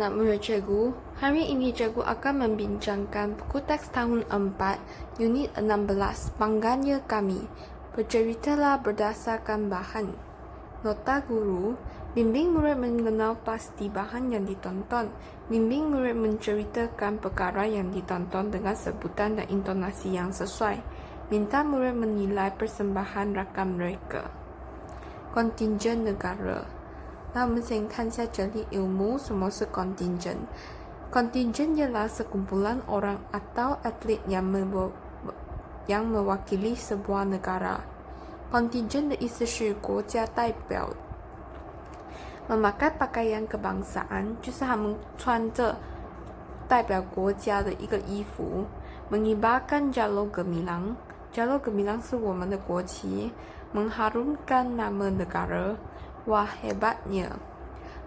anak murid cikgu, hari ini cikgu akan membincangkan buku teks tahun 4, unit 16, Banganya Kami. Berceritalah berdasarkan bahan. Nota guru, bimbing murid mengenal pasti bahan yang ditonton. Bimbing murid menceritakan perkara yang ditonton dengan sebutan dan intonasi yang sesuai. Minta murid menilai persembahan rakam mereka. Kontingen negara. 那我们先看一下这里 ilmu 什么是 contingent. Contingent ialah sekumpulan orang atau atlet yang mewakili sebuah negara. Contingent 的意思是国家代表 memakai pakaian kebangsaan 就是他们穿着代表国家的一个衣服 mengibarkan Jalur Gemilang. Jalur Gemilang 是我们的国旗 mengharumkan nama negara. Wah, hebatnya.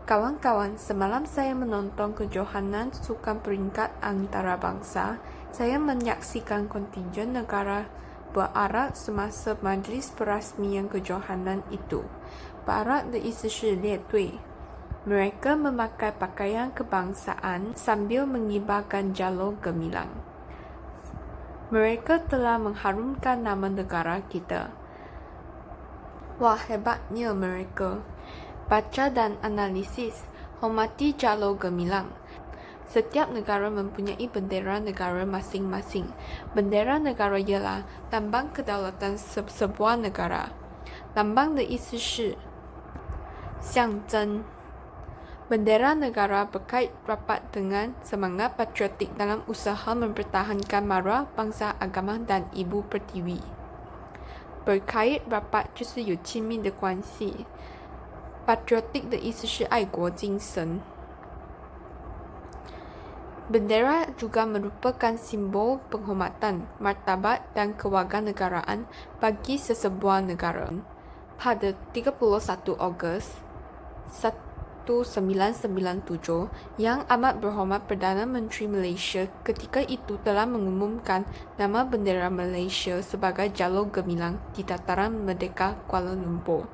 Kawan-kawan, semalam saya menonton kejohanan sukan peringkat antara bangsa. Saya menyaksikan kontingen negara berarak semasa majlis perasmian kejohanan itu. Berarak 的意思是列队. Mereka memakai pakaian kebangsaan sambil mengibarkan Jalur Gemilang. Mereka telah mengharumkan nama negara kita. Wah, hebatnya mereka. Baca dan analisis. Hormati Jalur Gemilang. Setiap negara mempunyai bendera negara masing-masing. Bendera negara ialah lambang kedaulatan sebuah negara. Lambang 的意思是象征. Bendera negara berkait rapat dengan semangat patriotik dalam usaha mempertahankan maruah bangsa, agama dan ibu pertiwi. Berkait rapat 就是有亲密的关系 Patriotic 的意思是爱国精神 Bendera juga merupakan simbol penghormatan, martabat dan kewarganegaraan bagi sesebuah negara. Pada 31 Ogos 1997, Yang Amat Berhormat Perdana Menteri Malaysia ketika itu telah mengumumkan nama bendera Malaysia sebagai Jalur Gemilang di Dataran Merdeka Kuala Lumpur.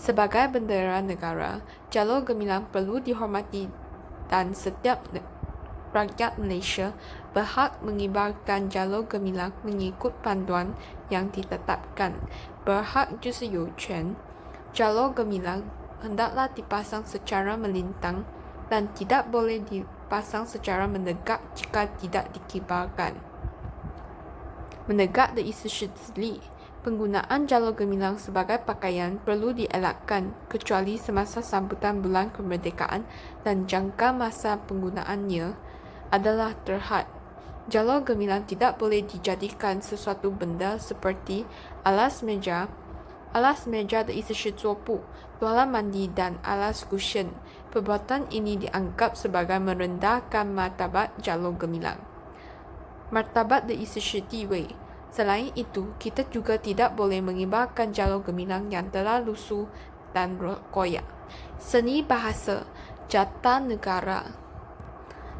Sebagai bendera negara, Jalur Gemilang perlu dihormati dan setiap rakyat Malaysia berhak mengibarkan Jalur Gemilang mengikut panduan yang ditetapkan. Berhak 就是有权 Jalur Gemilang hendaklah dipasang secara melintang dan tidak boleh dipasang secara menegak jika tidak dikibarkan. Menegak 的意思是直立. Penggunaan Jalur Gemilang sebagai pakaian perlu dielakkan kecuali semasa sambutan bulan kemerdekaan dan jangka masa penggunaannya adalah terhad. Jalur Gemilang tidak boleh dijadikan sesuatu benda seperti alas meja. Alas meja 的意思是桌布, tualan mandi dan alas cushion. Perbuatan ini dianggap sebagai merendahkan martabat Jalur Gemilang. Martabat 的意思是地位. Selain itu, kita juga tidak boleh mengibarkan Jalur Gemilang yang telah lusuh dan koyak. Seni bahasa Jata Negara.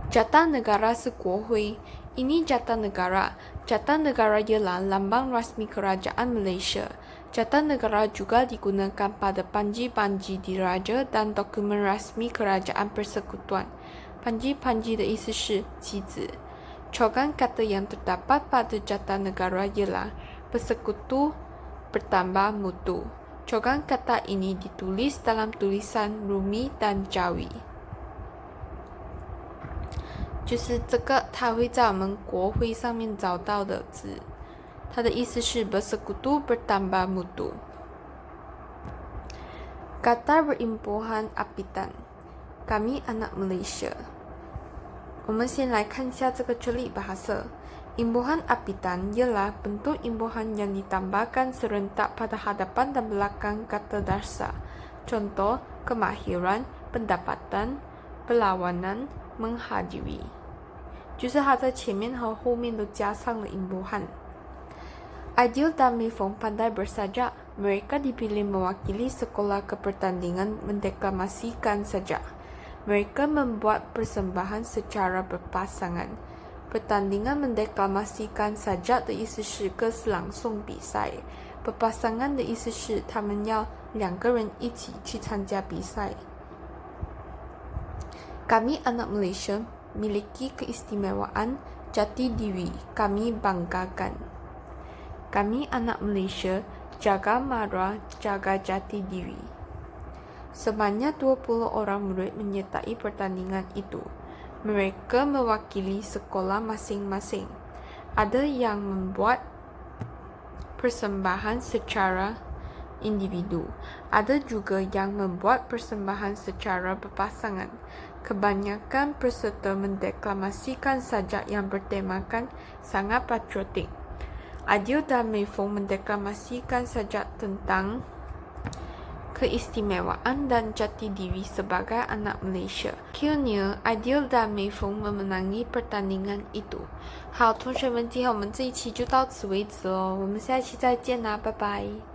Jata Negara 是国徽. Ini Jata Negara. Jata Negara ialah lambang rasmi kerajaan Malaysia. Jata Negara juga digunakan pada panji-panji diraja dan dokumen rasmi kerajaan persekutuan. Panji-panji 的意思是旗子. Cogan kata yang terdapat pada Jata Negara ialah persekutu bertambah mutu. Cogan kata ini ditulis dalam tulisan Rumi dan Jawi. 就是这个它会在我们国徽上面找到的字，它的意思是 bersekutu bertambah mutu. Kata berimbuhan apitan. Kami anak Malaysia. 我们先来看一下这个处理 bahasa. Imbuhan apitan ialah bentuk imbuhan yang ditambahkan serentak pada hadapan dan belakang kata dasar. Contoh, kemahiran, pendapatan, perlawanan, menghadiri. 就是它在前面和后面都加上了 imbuhan. Adil dan Mifong pandai bersajak. Mereka dipilih mewakili sekolah ke pertandingan mendeklamasikan sajak. Mereka membuat persembahan secara berpasangan. Pertandingan mendeklamasikan sajak 的意思是歌词朗诵比赛. Berpasangan 的意思是他们要两个人一起去参加比赛. Kami anak Malaysia miliki keistimewaan jati diri. Kami banggakan. Kami anak Malaysia jaga mara, jaga jati diri. Sebanyak 20 orang murid menyertai pertandingan itu. Mereka mewakili sekolah masing-masing. Ada yang membuat persembahan secara individu. Ada juga yang membuat persembahan secara berpasangan. Kebanyakan peserta mendeklamasikan sajak yang bertemakan sangat patriotik. Adil dan Mei Fong mendeklamasikan sajak tentang keistimewaan dan jati diri sebagai anak Malaysia. Akhirnya, Adil dan Mei Fong memenangi pertandingan itu. 好，同学们，今天我们这一期就到此为止哦，我们下期再见啦，拜拜。